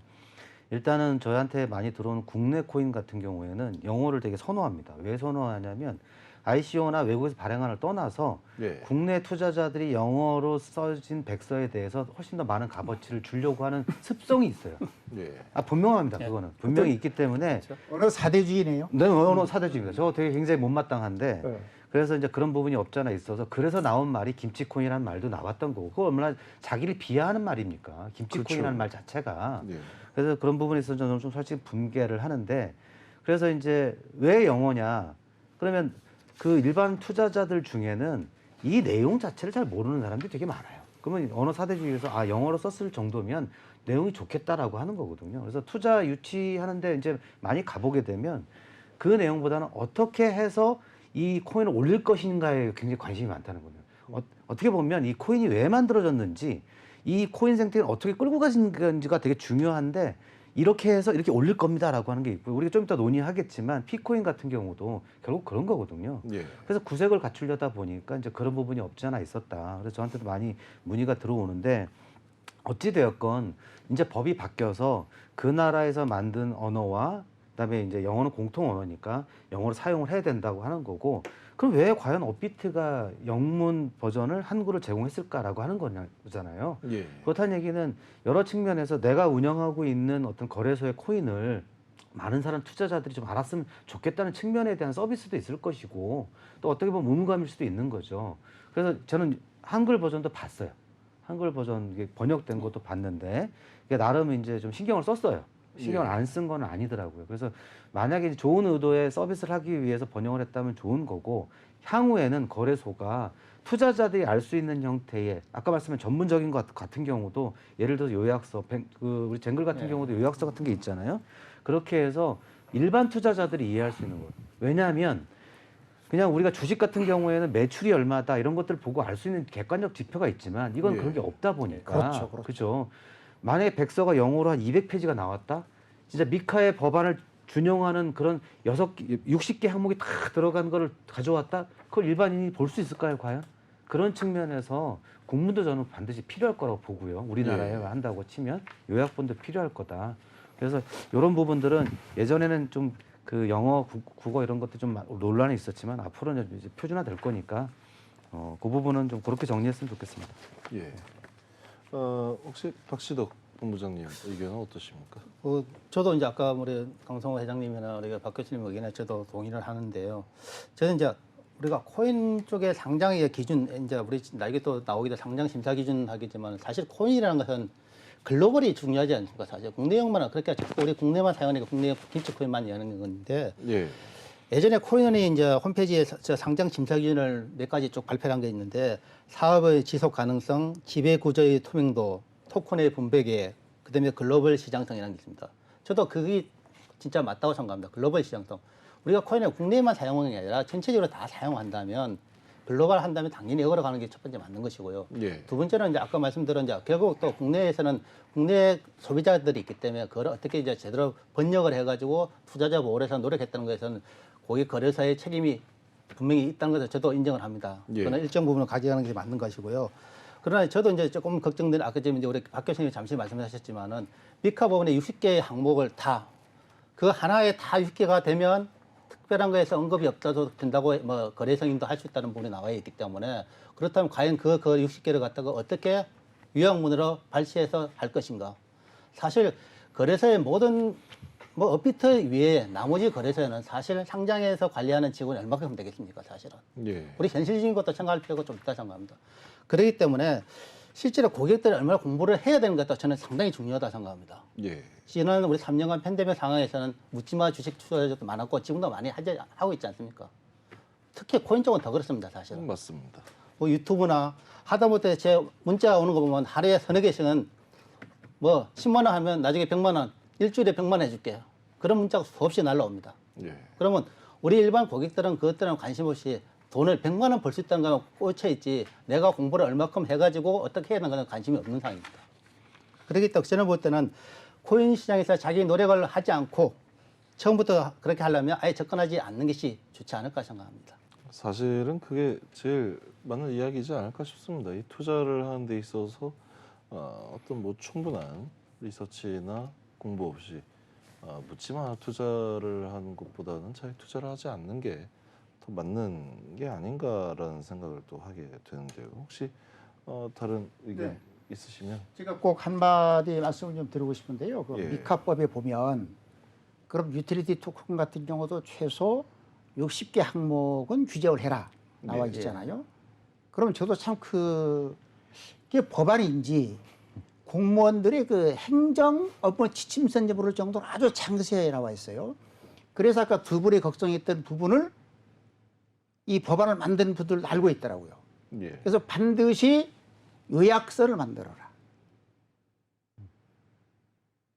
일단은 저희한테 많이 들어오는 국내 코인 같은 경우에는 영어를 되게 선호합니다. 왜 선호하냐면 ICO나 외국에서 발행안을 떠나서 예. 국내 투자자들이 영어로 써진 백서에 대해서 훨씬 더 많은 값어치를 주려고 하는 습성이 있어요. 예. 분명합니다. 그거는 분명히 있기 때문에 어느 사대주의네요. 네, 언어 사대주의입니다. 저 되게 굉장히 못마땅한데 그래서 이제 그런 부분이 없잖아 있어서 그래서 나온 말이 김치코인이라는 말도 나왔던 거고 그거 얼마나 자기를 비하하는 말입니까? 김치코인이라는 그렇죠. 말 자체가. 예. 그래서 그런 부분에 있어서 저는 좀 솔직히 분개를 하는데 그래서 이제 왜 영어냐? 그러면 그 일반 투자자들 중에는 이 내용 자체를 잘 모르는 사람들이 되게 많아요. 그러면 언어 사대주의에서 영어로 썼을 정도면 내용이 좋겠다라고 하는 거거든요. 그래서 투자 유치하는데 이제 많이 가보게 되면 그 내용보다는 어떻게 해서 이 코인을 올릴 것인가에 굉장히 관심이 많다는 거예요. 어떻게 보면 이 코인이 왜 만들어졌는지 이 코인 생태를 어떻게 끌고 가는 건지가 되게 중요한데 이렇게 해서 이렇게 올릴 겁니다라고 하는 게 있고 우리가 좀 이따 논의하겠지만 피코인 같은 경우도 결국 그런 거거든요. 예. 그래서 구색을 갖추려다 보니까 이제 그런 부분이 없지 않아 있었다. 그래서 저한테도 많이 문의가 들어오는데 어찌 되었건 이제 법이 바뀌어서 그 나라에서 만든 언어와 그다음에 이제 영어는 공통 언어니까 영어로 사용을 해야 된다고 하는 거고 그럼 왜 과연 업비트가 영문 버전을 한글로 제공했을까라고 하는 거잖아요. 예. 그렇다는 얘기는 여러 측면에서 내가 운영하고 있는 어떤 거래소의 코인을 많은 사람 투자자들이 좀 알았으면 좋겠다는 측면에 대한 서비스도 있을 것이고 또 어떻게 보면 의무감일 수도 있는 거죠. 그래서 저는 한글 버전도 봤어요. 한글 버전 이게 번역된 것도 봤는데 이게 나름 이제 좀 신경을 썼어요. 신경을 예. 안 쓴 건 아니더라고요. 그래서 만약에 좋은 의도의 서비스를 하기 위해서 번역을 했다면 좋은 거고 향후에는 거래소가 투자자들이 알 수 있는 형태의 아까 말씀한 전문적인 것 같은 경우도 예를 들어서 요약서, 우리 쟁글 같은 네. 경우도 요약서 같은 게 있잖아요. 그렇게 해서 일반 투자자들이 이해할 수 있는 거예요. 왜냐하면 그냥 우리가 주식 같은 경우에는 매출이 얼마다 이런 것들을 보고 알 수 있는 객관적 지표가 있지만 이건 예. 그런 게 없다 보니까 그렇죠, 그렇죠. 그죠? 만약에 백서가 영어로 한 200페이지가 나왔다? 진짜 미카의 법안을 준용하는 그런 60개 항목이 다 들어간 거를 가져왔다? 그걸 일반인이 볼 수 있을까요, 과연? 그런 측면에서 공문도 저는 반드시 필요할 거라고 보고요. 우리나라에 예. 한다고 치면 요약본도 필요할 거다. 그래서 이런 부분들은 예전에는 좀 그 영어, 국어 이런 것도 좀 논란이 있었지만 앞으로는 이제 표준화 될 거니까 그 부분은 좀 그렇게 정리했으면 좋겠습니다. 예. 혹시 박시덕 본부장님 의견은 어떠십니까? 저도 이제 아까 우리 강성호 회장님이나 우리가 박 교수님 의견에 저도 동의를 하는데요. 저는 이제 우리가 코인 쪽에 상장의 기준, 이제 우리 나에게 또 나오기도 상장 심사 기준 하겠지만 사실 코인이라는 것은 글로벌이 중요하지 않습니까? 사실 국내용만은 그렇게 자꾸 우리 국내만 사용하니까 국내 김치 코인만 여는 건데 예. 예전에 코인원이 이제 홈페이지에 저 상장 심사 기준을 몇 가지 쭉 발표한 게 있는데 사업의 지속 가능성, 지배 구조의 투명도, 토큰의 분배계, 그다음에 글로벌 시장성이라는 게 있습니다. 저도 그게 진짜 맞다고 생각합니다. 글로벌 시장성. 우리가 코인을 국내에만 사용하는 게 아니라 전체적으로 다 사용한다면 글로벌 한다면 당연히 영어로 가는 게 첫 번째 맞는 것이고요. 예. 두 번째는 이제 아까 말씀드린 이제 결국 또 국내에서는 국내 소비자들이 있기 때문에 그걸 어떻게 이제 제대로 번역을 해가지고 투자자 보호를 해서 노력했다는 것에서는 고객 거래사의 책임이 분명히 있다는 것을 저도 인정을 합니다. 예. 그러나 일정 부분을 가져가는 게 맞는 것이고요. 그러나 저도 이제 조금 걱정되는 아까 지금 이제 우리 박 교수님이 잠시 말씀하셨지만은 미카 법원의 60개의 항목을 다 그 하나에 다 60개가 되면 특별한 거에서 언급이 없어도 된다고 뭐 거래 승인도 할 수 있다는 부분이 나와 있기 때문에 그렇다면 과연 그 60개를 갖다가 어떻게 유형문으로 발시해서 할 것인가? 사실 거래소의 모든 뭐 업비트 위에 나머지 거래소에는 사실 상장해서 관리하는 직원이 얼마큼 되겠습니까, 사실은. 예. 우리 현실적인 것도 생각할 필요가 좀 있다 생각합니다. 그렇기 때문에 실제로 고객들이 얼마나 공부를 해야 되는 것도 저는 상당히 중요하다 생각합니다. 예. 지난 우리 3년간 팬데믹 상황에서는 묻지마 주식 투자자도 많았고 지금도 많이 하고 있지 않습니까? 특히 코인 쪽은 더 그렇습니다, 사실은. 맞습니다. 뭐 유튜브나 하다못해 제 문자 오는 거 보면 하루에 서너 개씩은 뭐 10만 원 하면 나중에 100만 원, 일주일에 100만 원 해줄게요. 그런 문자가 수없이 날라옵니다. 예. 그러면 우리 일반 고객들은 그것들은 관심 없이 돈을 100만 원 벌 수 있다는 거에 꽂혀 있지 내가 공부를 얼마큼 해가지고 어떻게 해야 되는 건 관심이 없는 상황입니다. 그렇기 때문에 저는 볼 때는 코인 시장에서 자기 노력을 하지 않고 처음부터 그렇게 하려면 아예 접근하지 않는 것이 좋지 않을까 생각합니다. 사실은 그게 제일 맞는 이야기지 않을까 싶습니다. 이 투자를 하는 데 있어서 어떤 뭐 충분한 리서치나 공부 없이 묻지마 투자를 하는 것보다는 차라리 투자를 하지 않는 게 더 맞는 게 아닌가라는 생각을 또 하게 되는데요. 혹시 다른 의견 네. 있으시면? 제가 꼭 한마디 말씀을 좀 드리고 싶은데요. 그 예. 미카법에 보면 그럼 유틸리티 토큰 같은 경우도 최소 60개 항목은 규정을 해라 나와 예. 있잖아요. 그럼 저도 참 그게 법안인지 공무원들의 그 행정 업무 지침서인지 모를 정도로 아주 상세하게 나와 있어요. 그래서 아까 두 분이 걱정했던 부분을 이 법안을 만든 분들도 알고 있더라고요. 예. 그래서 반드시 요약서를 만들어라.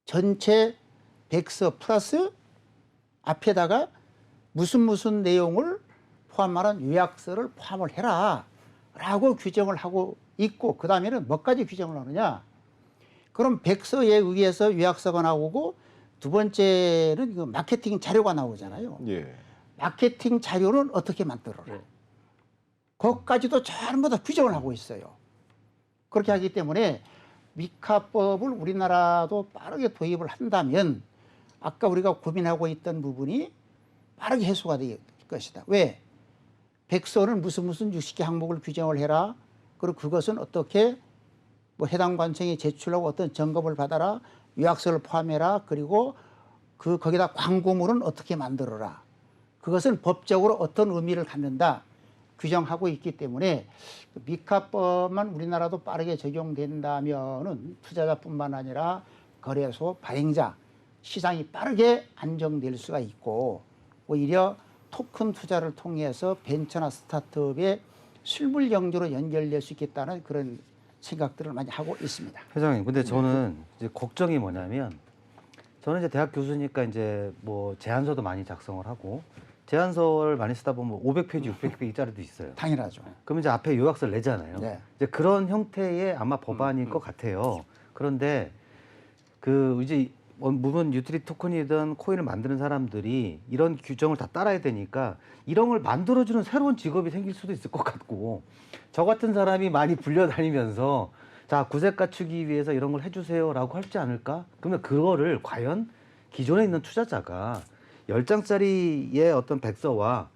전체 백서 플러스 앞에다가 무슨 내용을 포함하는 요약서를 포함을 해라 라고 규정을 하고 있고 그 다음에는 뭐까지 규정을 하느냐. 그럼 백서에 의해서 요약서가 나오고 두 번째는 그 마케팅 자료가 나오잖아요. 예. 마케팅 자료는 어떻게 만들어라. 그것까지도 전부 다 규정을 하고 있어요. 그렇게 하기 때문에 미카법을 우리나라도 빠르게 도입을 한다면 아까 우리가 고민하고 있던 부분이 빠르게 해소가 될 것이다. 왜? 백서는 무슨 60개 항목을 규정을 해라. 그리고 그것은 어떻게 뭐 해당 관청에 제출하고 어떤 점검을 받아라. 요약서를 포함해라. 그리고 거기다 광고물은 어떻게 만들어라. 그것은 법적으로 어떤 의미를 갖는다. 규정하고 있기 때문에 미카법만 우리나라도 빠르게 적용된다면은 투자자뿐만 아니라 거래소, 발행자, 시장이 빠르게 안정될 수가 있고 오히려 토큰 투자를 통해서 벤처나 스타트업의 실물 경제로 연결될 수 있겠다는 그런 생각들을 많이 하고 있습니다. 회장님, 근데 저는 이제 걱정이 뭐냐면 저는 이제 대학 교수니까 이제 뭐 제안서도 많이 작성을 하고 제안서를 많이 쓰다 보면 500페이지, 600페이지짜리도 있어요. 당연하죠. 그러면 이제 앞에 요약서를 내잖아요. 네. 이제 그런 형태의 아마 법안일 것 같아요. 그런데 그 이제 무슨 유틸리티 토큰이든 코인을 만드는 사람들이 이런 규정을 다 따라야 되니까 이런 걸 만들어주는 새로운 직업이 생길 수도 있을 것 같고 저 같은 사람이 많이 불려다니면서 자 구색 갖추기 위해서 이런 걸 해주세요라고 할지 않을까? 그러면 그거를 과연 기존에 있는 투자자가 10장짜리의 어떤 백서와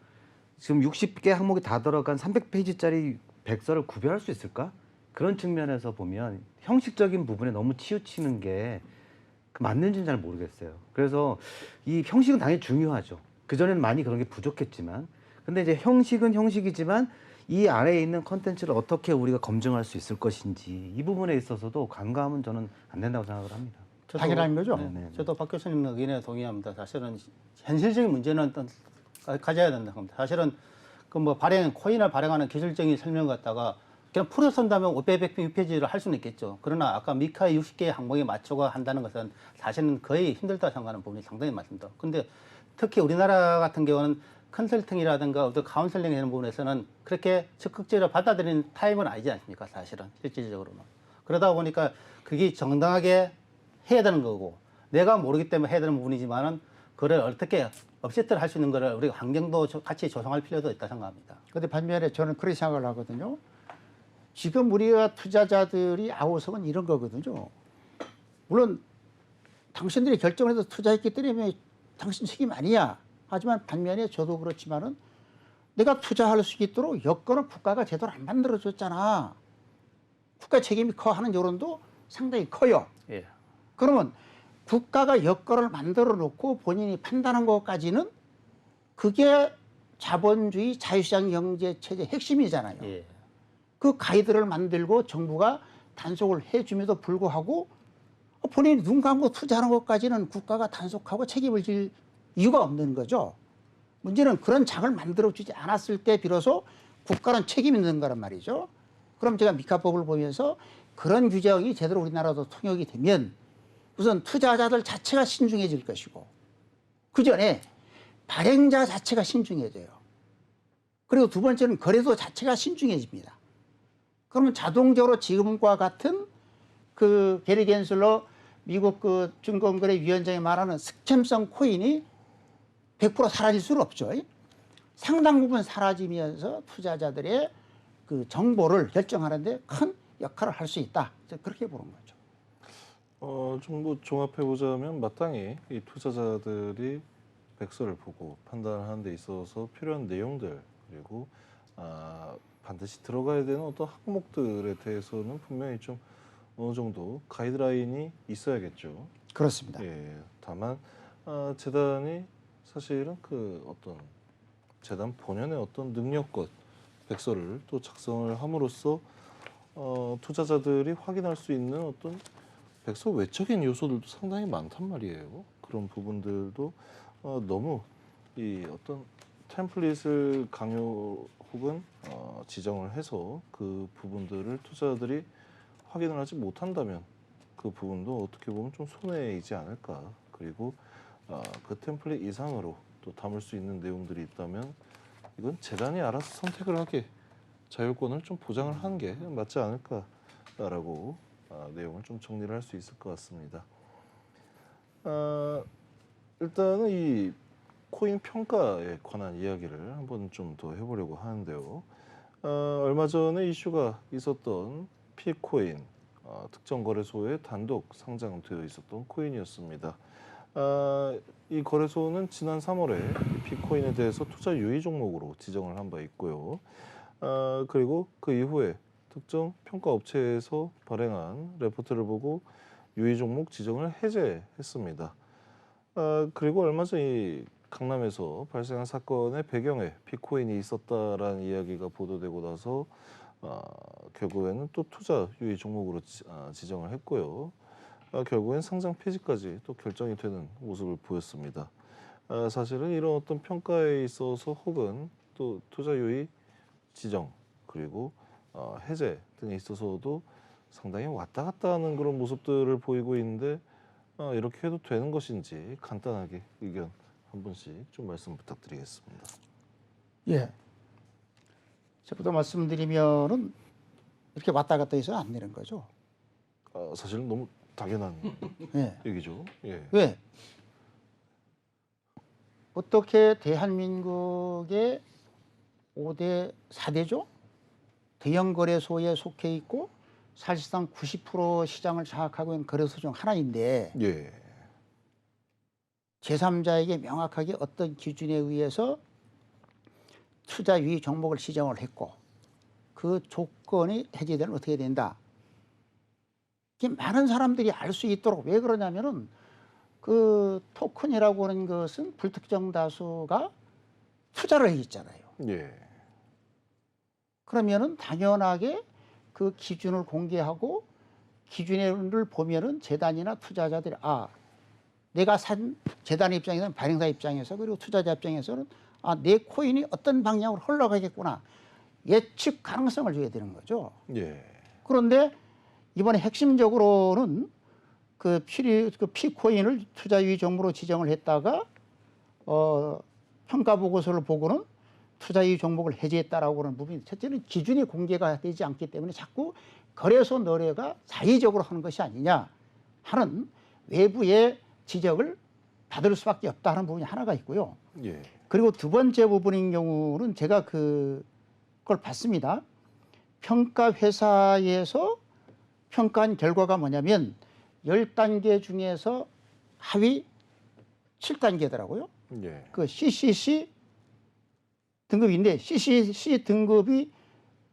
지금 60개 항목이 다 들어간 300페이지짜리 백서를 구별할 수 있을까? 그런 측면에서 보면 형식적인 부분에 너무 치우치는 게 맞는지는 잘 모르겠어요. 그래서 이 형식은 당연히 중요하죠. 그전에는 많이 그런 게 부족했지만 근데 이제 형식은 형식이지만 이 안에 있는 컨텐츠를 어떻게 우리가 검증할 수 있을 것인지 이 부분에 있어서도 간과하면 저는 안 된다고 생각을 합니다. 당연한 거죠. 네네. 저도 박 교수님 의견에 동의합니다. 사실은 현실적인 문제는 어떤 가져야 된다 합니다. 사실은 그 뭐 코인을 발행하는 기술적인 설명 갖다가 그냥 풀어 쓴다면 500페이지를 할 수는 있겠죠. 그러나 아까 미카의 60개의 항목에 맞춰가 한다는 것은 사실은 거의 힘들다 생각하는 부분이 상당히 많습니다. 근데 특히 우리나라 같은 경우는 컨설팅이라든가 어떤 카운슬링 이런 부분에서는 그렇게 적극적으로 받아들이는 타입은 아니지 않습니까? 사실은 실질적으로는. 그러다 보니까 그게 정당하게 해야 되는 거고 내가 모르기 때문에 해야 되는 부분이지만은 그걸 어떻게 업세트를 할 수 있는 거를 우리가 환경도 같이 조성할 필요도 있다 생각합니다. 근데 반면에 저는 그렇게 생각을 하거든요. 지금 우리가 투자자들이 아우성은 이런 거거든요. 물론 당신들이 결정을 해서 투자했기 때문에 당신 책임 아니야. 하지만 반면에 저도 그렇지만은 내가 투자할 수 있도록 여건을 국가가 제대로 안 만들어줬잖아. 국가 책임이 커 하는 여론도 상당히 커요. 예. 그러면 국가가 여건을 만들어 놓고 본인이 판단한 것까지는 그게 자본주의 자유시장 경제 체제의 핵심이잖아요. 예. 그 가이드를 만들고 정부가 단속을 해줌에도 불구하고 본인이 눈 감고 투자하는 것까지는 국가가 단속하고 책임을 질 이유가 없는 거죠. 문제는 그런 장을 만들어주지 않았을 때 비로소 국가는 책임이 있는 거란 말이죠. 그럼 제가 미카법을 보면서 그런 규정이 제대로 우리나라도 통역이 되면 우선 투자자들 자체가 신중해질 것이고 그 전에 발행자 자체가 신중해져요. 그리고 두 번째는 거래소 자체가 신중해집니다. 그러면 자동적으로 지금과 같은 그 게리 겐슬러 미국 그 증권거래위원장이 말하는 스캠성 코인이 100% 사라질 수는 없죠. 상당 부분 사라지면서 투자자들의 그 정보를 결정하는데 큰 역할을 할 수 있다. 그렇게 보는 거죠. 좀 뭐 종합해 보자면 마땅히 이 투자자들이 백서를 보고 판단하는 데 있어서 필요한 내용들 그리고 반드시 들어가야 되는 어떤 항목들에 대해서는 분명히 좀 어느 정도 가이드라인이 있어야겠죠. 그렇습니다. 예. 다만 재단이 사실은 그 어떤 재단 본연의 어떤 능력껏 백서를 또 작성을 함으로써 투자자들이 확인할 수 있는 어떤 백서 외적인 요소들도 상당히 많단 말이에요. 그런 부분들도 너무 이 어떤 템플릿을 강요 혹은 지정을 해서 그 부분들을 투자자들이 확인을 하지 못한다면 그 부분도 어떻게 보면 좀 손해이지 않을까. 그리고 그 템플릿 이상으로 또 담을 수 있는 내용들이 있다면 이건 재단이 알아서 선택을 하게 자율권을 좀 보장을 하는 게 맞지 않을까라고 내용을 좀 정리를 할 수 있을 것 같습니다. 일단은 이 코인 평가에 관한 이야기를 한번 좀 더 해보려고 하는데요. 얼마 전에 이슈가 있었던 피코인 특정 거래소에 단독 상장되어 있었던 코인이었습니다. 이 거래소는 지난 3월에 피코인에 대해서 투자 유의 종목으로 지정을 한 바 있고요. 그리고 그 이후에 특정 평가 업체에서 발행한 레포트를 보고 유의 종목 지정을 해제했습니다. 그리고 얼마 전 이 강남에서 발생한 사건의 배경에 피코인이 있었다라는 이야기가 보도되고 나서 결국에는 또 투자 유의 종목으로 지정을 했고요. 결국엔 상장 폐지까지 또 결정이 되는 모습을 보였습니다. 사실은 이런 어떤 평가에 있어서 혹은 또 투자 유의 지정 그리고 해제 등에 있어서도 상당히 왔다 갔다 하는 그런 모습들을 보이고 있는데 이렇게 해도 되는 것인지 간단하게 의견 한 분씩 좀 말씀 부탁드리겠습니다. 예. 저부터 말씀드리면은 이렇게 왔다 갔다 해서 안 되는 거죠. 사실은 너무 당연한 예. 얘기죠. 예. 왜? 어떻게 대한민국의 5대 4대죠? 대형 거래소에 속해 있고 사실상 90% 시장을 장악하고 있는 거래소 중 하나인데 예. 제3자에게 명확하게 어떤 기준에 의해서 투자 유의 종목을 지정을 했고 그 조건이 해제되면 어떻게 된다. 이게 많은 사람들이 알 수 있도록 왜 그러냐면은 그 토큰이라고 하는 것은 불특정 다수가 투자를 해 있잖아요. 예. 그러면은 당연하게 그 기준을 공개하고 기준을 보면은 재단이나 투자자들이 내가 산 재단 입장에서는 발행사 입장에서 그리고 투자자 입장에서는 내 코인이 어떤 방향으로 흘러가겠구나 예측 가능성을 줘야 되는 거죠. 예. 그런데 이번에 핵심적으로는 그 피코인을 투자 유의 종목으로 지정을 했다가 평가 보고서를 보고는 투자이익 종목을 해지했다라고 하는 부분이 첫째는 기준이 공개가 되지 않기 때문에 자꾸 거래소 노래가 자의적으로 하는 것이 아니냐 하는 외부의 지적을 받을 수밖에 없다는 부분이 하나가 있고요. 예. 그리고 두 번째 부분인 경우는 제가 그걸 봤습니다. 평가 회사에서 평가한 결과가 뭐냐면 10단계 중에서 하위 7단계더라고요. 예. 그 CCC 등급인데 CCC 등급이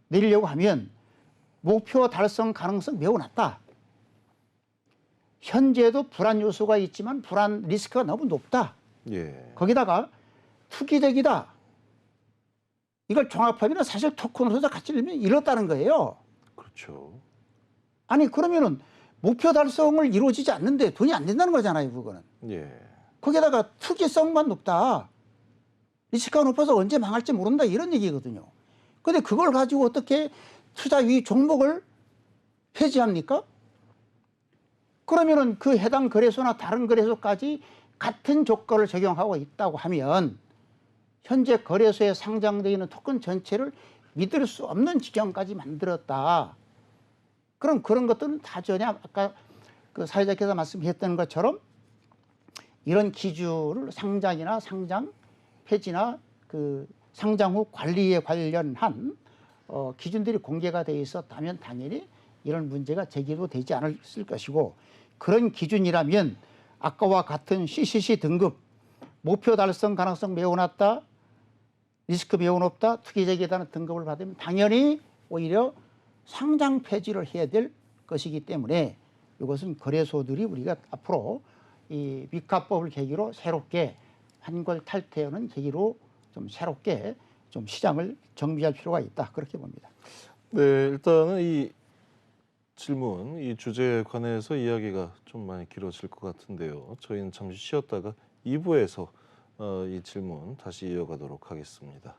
내리려고 하면 목표 달성 가능성 매우 낮다. 현재도 불안 요소가 있지만 불안 리스크가 너무 높다. 예. 거기다가 투기적이다. 이걸 종합하면 사실 토큰으로 같이 내면 이렇다는 거예요. 그렇죠. 아니 그러면은 목표 달성을 이루어지지 않는데 돈이 안 된다는 거잖아요. 그거는. 예. 거기다가 투기성만 높다. 리스크가 높아서 언제 망할지 모른다. 이런 얘기거든요. 근데 그걸 가지고 어떻게 투자위 종목을 폐지합니까? 그러면은 그 해당 거래소나 다른 거래소까지 같은 조건을 적용하고 있다고 하면 현재 거래소에 상장되어 있는 토큰 전체를 믿을 수 없는 지경까지 만들었다. 그럼 그런 것들은 다 전혀 아까 그 사회자께서 말씀하셨던 것처럼 이런 기준을 상장이나 상장 폐지나 그 상장 후 관리에 관련한 기준들이 공개가 되어 있었다면 당연히 이런 문제가 제기도 되지 않았을 것이고 그런 기준이라면 아까와 같은 CCC 등급 목표 달성 가능성 매우 낮다. 리스크 매우 높다. 투기적이다는 등급을 받으면 당연히 오히려 상장 폐지를 해야 될 것이기 때문에 이것은 거래소들이 우리가 앞으로 이 위카법을 계기로 새롭게 한걸 탈퇴하는 계기로 좀 새롭게 좀 시장을 정비할 필요가 있다. 그렇게 봅니다. 네, 일단은 이 질문, 이 주제에 관해서 이야기가 좀 많이 길어질 것 같은데요. 저희는 잠시 쉬었다가 2부에서 이 질문 다시 이어가도록 하겠습니다.